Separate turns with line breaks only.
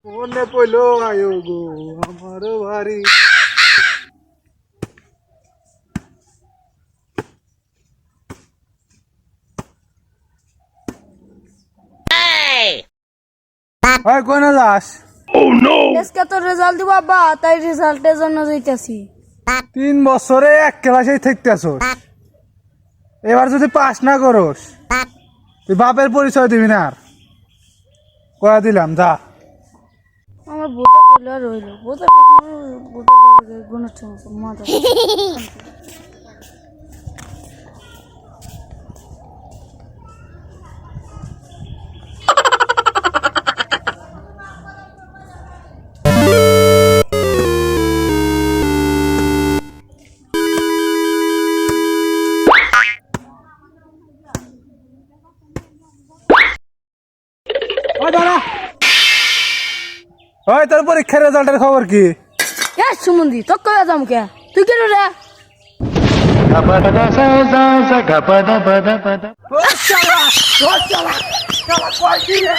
মনে পড়লো আয়ো গো আমার বাড়ি। ভাই কোনে যাস?
আজকে তো রেজাল্ট দিব আব্বা, তাই রেজাল্টের জন্য যাইতাছি।
3 বছরে এক ক্লাসেই থাকতেছ, এবার যদি পাস না করস তুই বাপের পরিচয় দিবি না। আর কয়া দিলাম যা।
আমার বোঝা কইলো আর রইলো বোঝা গুণের মজা।
ওই তোর পরীক্ষার রেজাল্টের খবর কি?
এ সুমন্দি তো কয়া যাম কে, তুই কেন রে?
শালা, শালা, শালা, কয় কি রে?